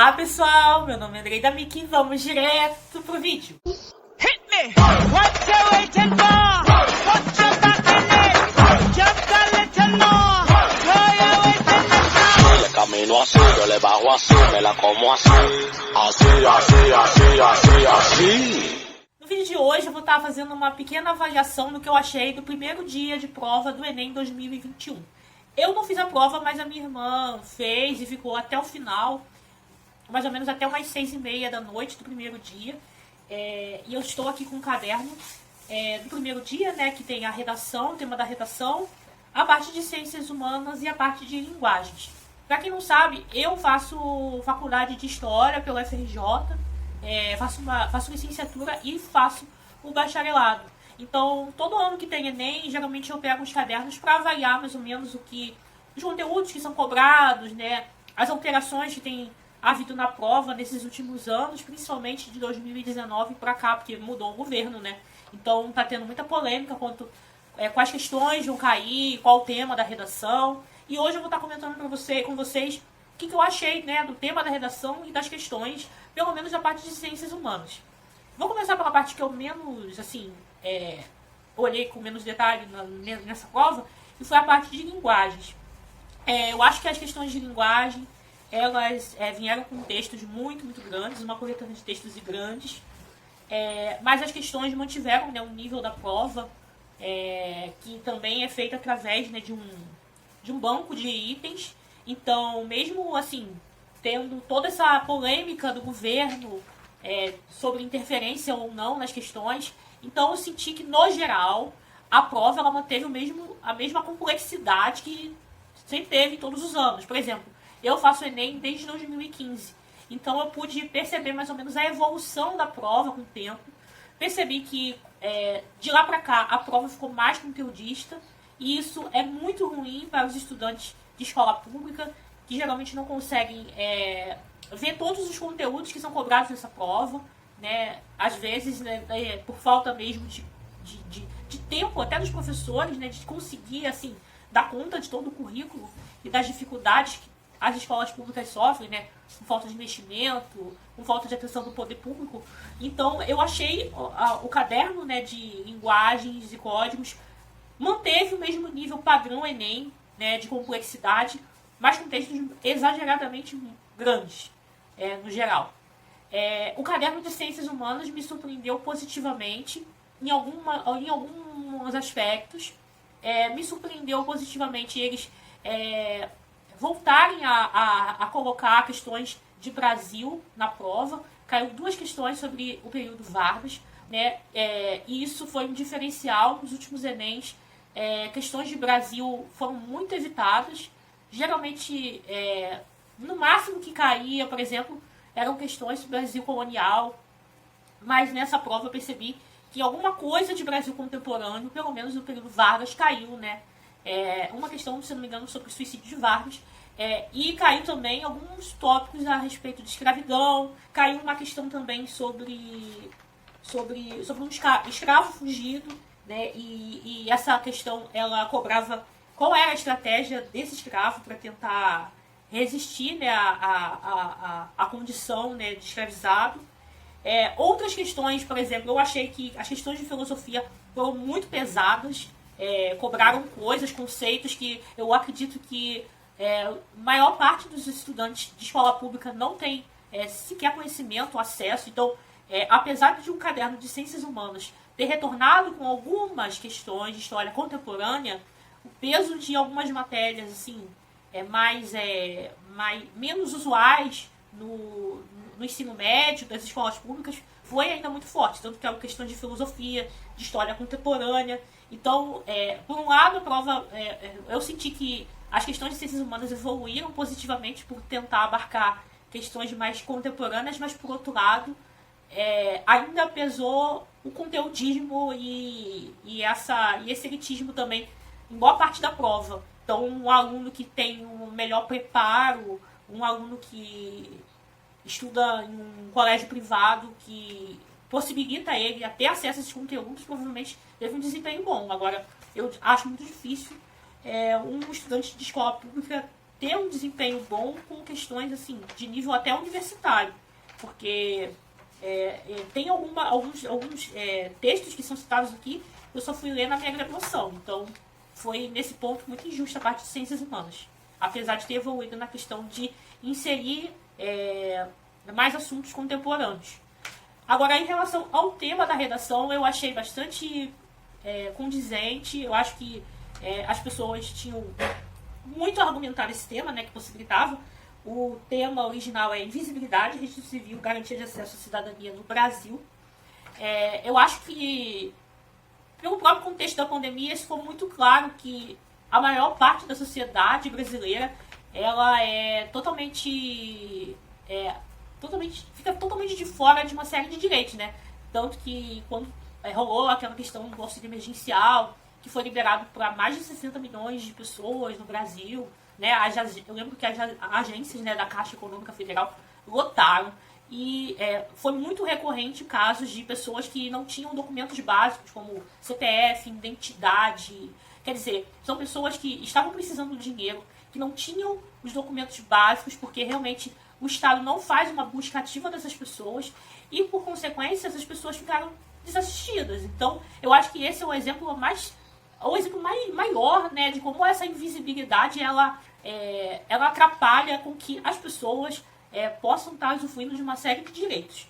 Olá pessoal, meu nome é Andrei da Miki e vamos direto pro vídeo. Hit me! What you waiting for? Put your back in it! Just a little more! What you waiting for? Le camino así, yo le bajo así, me la como así. Así. No vídeo de hoje eu vou estar fazendo uma pequena avaliação do que eu achei do primeiro dia de prova do Enem 2021. Eu não fiz a prova, mas a minha irmã fez e ficou até o final, mais ou menos até umas 6h30 da noite do primeiro dia. E eu estou aqui com um caderno do primeiro dia, né, que tem a redação, o tema da redação, a parte de ciências humanas e a parte de linguagens. Para quem não sabe, eu faço faculdade de História pelo FRJ, faço licenciatura e faço o bacharelado. Então, todo ano que tem Enem, geralmente eu pego os cadernos para avaliar mais ou menos os conteúdos que são cobrados, né, as alterações que tem havido na prova nesses últimos anos, principalmente de 2019 para cá, porque mudou o governo, né? Então tá tendo muita polêmica quanto quais questões vão cair, qual o tema da redação. E hoje eu vou estar comentando com vocês o que eu achei, né, do tema da redação e das questões, pelo menos da parte de ciências humanas. Vou começar pela parte que eu menos, olhei com menos detalhe nessa prova, e foi a parte de linguagens. Eu acho que as questões de linguagem elas vieram com textos muito grandes, uma coletânea de textos grandes, mas as questões mantiveram, né, o nível da prova, que também é feita através, né, de um banco de itens. Então, mesmo assim, tendo toda essa polêmica do governo sobre interferência ou não nas questões, então eu senti que, no geral, a prova ela manteve a mesma complexidade que sempre teve em todos os anos. Por exemplo, eu faço Enem desde 2015, então eu pude perceber mais ou menos a evolução da prova com o tempo. Percebi que de lá para cá a prova ficou mais conteudista, e isso é muito ruim para os estudantes de escola pública, que geralmente não conseguem ver todos os conteúdos que são cobrados nessa prova, né? Às vezes, né, por falta mesmo de tempo até dos professores, né, de conseguir assim, dar conta de todo o currículo e das dificuldades que as escolas públicas sofrem, né, com falta de investimento, com falta de atenção do poder público. Então, eu achei o caderno, né, de linguagens e códigos manteve o mesmo nível padrão Enem, né, de complexidade, mas com textos exageradamente grandes, no geral. O caderno de ciências humanas me surpreendeu positivamente em alguns aspectos. Me surpreendeu positivamente eles voltarem a colocar questões de Brasil na prova. Caiu 2 questões sobre o período Vargas, né? E isso foi um diferencial nos últimos Enems. Questões de Brasil foram muito evitadas. Geralmente, no máximo que caía, por exemplo, eram questões do Brasil colonial. Mas nessa prova eu percebi que alguma coisa de Brasil contemporâneo, pelo menos no período Vargas, caiu, né? Uma questão, se não me engano, sobre o suicídio de Vargas, e caiu também alguns tópicos a respeito de escravidão, caiu uma questão também sobre um escravo fugido, né? E essa questão, ela cobrava qual era a estratégia desse escravo para tentar resistir, né, à condição, né, de escravizado. Outras questões, por exemplo, eu achei que as questões de filosofia foram muito pesadas, cobraram coisas, conceitos que eu acredito que a maior parte dos estudantes de escola pública não tem sequer conhecimento, acesso. Então, apesar de um caderno de ciências humanas ter retornado com algumas questões de história contemporânea, o peso de algumas matérias assim, menos usuais no ensino médio das escolas públicas foi ainda muito forte, tanto que é uma questão de filosofia, de história contemporânea. Então, por um lado, a prova, eu senti que as questões de ciências humanas evoluíram positivamente por tentar abarcar questões mais contemporâneas, mas, por outro lado, ainda pesou o conteudismo e esse elitismo também em boa parte da prova. Então, um aluno que tem um melhor preparo, um aluno que estuda em um colégio privado que possibilita ele a ter acesso a esses conteúdos, provavelmente teve um desempenho bom. Agora, eu acho muito difícil um estudante de escola pública ter um desempenho bom com questões assim de nível até universitário, porque tem alguns textos que são citados aqui, eu só fui ler na minha graduação, então foi nesse ponto muito injusto a parte de ciências humanas, apesar de ter evoluído na questão de inserir mais assuntos contemporâneos. Agora, em relação ao tema da redação, eu achei bastante condizente. Eu acho que as pessoas tinham muito a argumentar esse tema, né, que possibilitava. O tema original é invisibilidade, registro civil, garantia de acesso à cidadania no Brasil. Eu acho que, pelo próprio contexto da pandemia, isso ficou muito claro que a maior parte da sociedade brasileira ela fica totalmente de fora de uma série de direitos, né? Tanto que quando rolou aquela questão do auxílio emergencial, que foi liberado para mais de 60 milhões de pessoas no Brasil, né? Eu lembro que as agências, né, da Caixa Econômica Federal lotaram, e foi muito recorrente casos de pessoas que não tinham documentos básicos, como CPF, identidade. Quer dizer, são pessoas que estavam precisando de dinheiro, que não tinham os documentos básicos, porque realmente o Estado não faz uma busca ativa dessas pessoas, e por consequência essas pessoas ficaram desassistidas. Então, eu acho que esse é o exemplo maior, né, de como essa invisibilidade ela atrapalha com que as pessoas possam estar usufruindo de uma série de direitos.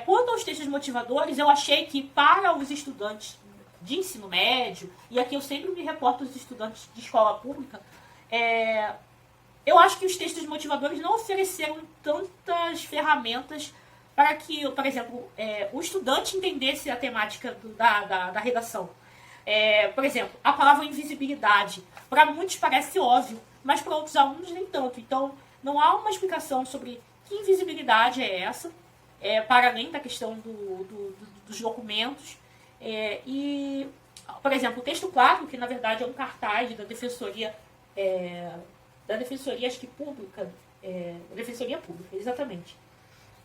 Quanto aos textos motivadores, eu achei que para os estudantes de ensino médio, e aqui eu sempre me reporto aos estudantes de escola pública, eu acho que os textos motivadores não ofereceram tantas ferramentas para que, por exemplo, o estudante entendesse a temática da redação. Por exemplo, a palavra invisibilidade, para muitos parece óbvio, mas para outros alunos nem tanto. Então, não há uma explicação sobre que invisibilidade é essa, para além da questão dos documentos. E, por exemplo, o texto claro, que na verdade é um cartaz da Defensoria acho que pública, Defensoria Pública, exatamente.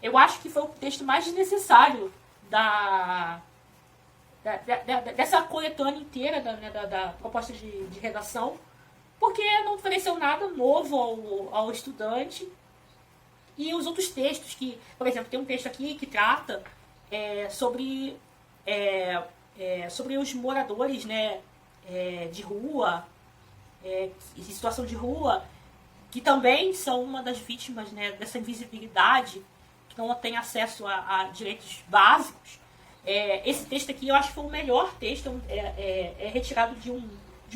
Eu acho que foi o texto mais desnecessário dessa coletânea inteira da proposta de redação, porque não ofereceu nada novo ao estudante. E os outros textos que, por exemplo, tem um texto aqui que trata sobre os moradores, né, de rua, em situação de rua, que também são uma das vítimas, né, dessa invisibilidade, que não tem acesso a direitos básicos. Esse texto aqui eu acho que foi o melhor texto, é retirado de um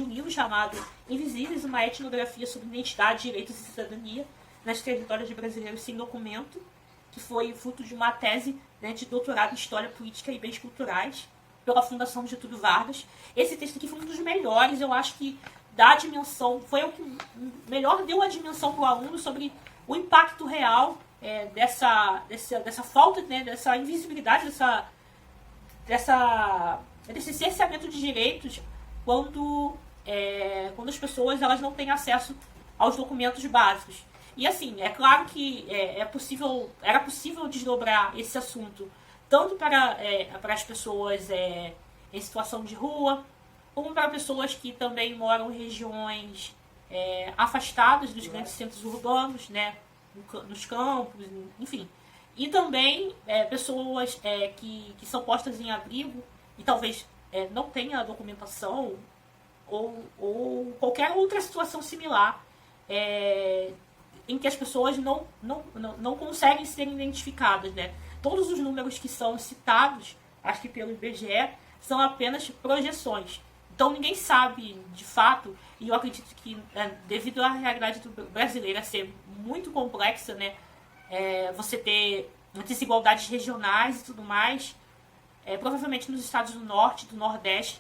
livro chamado Invisíveis, uma etnografia sobre identidade, direitos e cidadania nas territórios de brasileiros sem documento, que foi fruto de uma tese, né, de doutorado em História Política e Bens Culturais pela Fundação Getúlio Vargas. Esse texto aqui foi um dos melhores, eu acho que dá a dimensão, foi o que melhor deu a dimensão para o aluno sobre o impacto real dessa falta, né, dessa invisibilidade, desse cerceamento de direitos quando as pessoas elas não têm acesso aos documentos básicos. E assim, é claro que era possível desdobrar esse assunto tanto para as pessoas em situação de rua, como para pessoas que também moram em regiões afastadas dos grandes centros urbanos, né, nos campos, enfim. E também pessoas que são postas em abrigo e talvez não tenha documentação ou qualquer outra situação similar em que as pessoas não conseguem ser identificadas, né? Todos os números que são citados, acho que pelo IBGE, são apenas projeções. Então ninguém sabe de fato, e eu acredito que devido à realidade brasileira ser muito complexa, né, você ter desigualdades regionais e tudo mais, provavelmente nos estados do norte e do nordeste,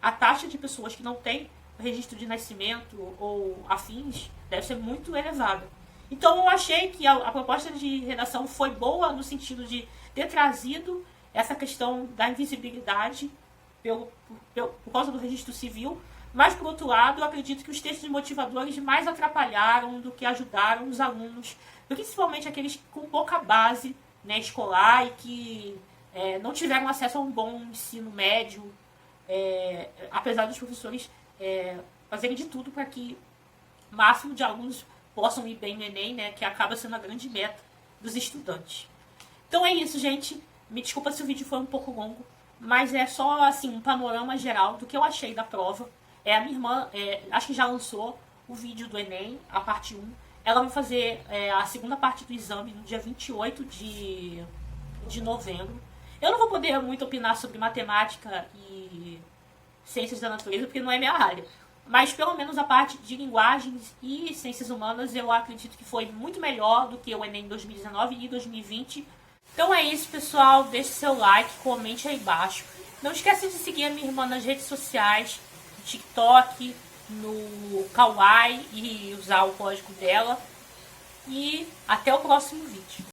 a taxa de pessoas que não têm registro de nascimento ou afins deve ser muito elevada. Então eu achei que a proposta de redação foi boa no sentido de ter trazido essa questão da invisibilidade por causa do registro civil, mas por outro lado eu acredito que os textos motivadores mais atrapalharam do que ajudaram os alunos, principalmente aqueles com pouca base, né, escolar e que não tiveram acesso a um bom ensino médio, apesar dos professores fazerem de tudo para que o máximo de alunos possam ir bem no Enem, né? Que acaba sendo a grande meta dos estudantes. Então é isso, gente. Me desculpa se o vídeo foi um pouco longo, mas é só assim um panorama geral do que eu achei da prova. A minha irmã, acho que já lançou o vídeo do Enem, a parte 1. Ela vai fazer a segunda parte do exame no dia 28 de novembro. Eu não vou poder muito opinar sobre matemática e ciências da natureza, porque não é minha área. Mas pelo menos a parte de linguagens e ciências humanas eu acredito que foi muito melhor do que o Enem 2019 e 2020. Então é isso, pessoal. Deixe seu like, comente aí embaixo. Não esqueça de seguir a minha irmã nas redes sociais, no TikTok, no Kawaii e usar o código dela. E até o próximo vídeo.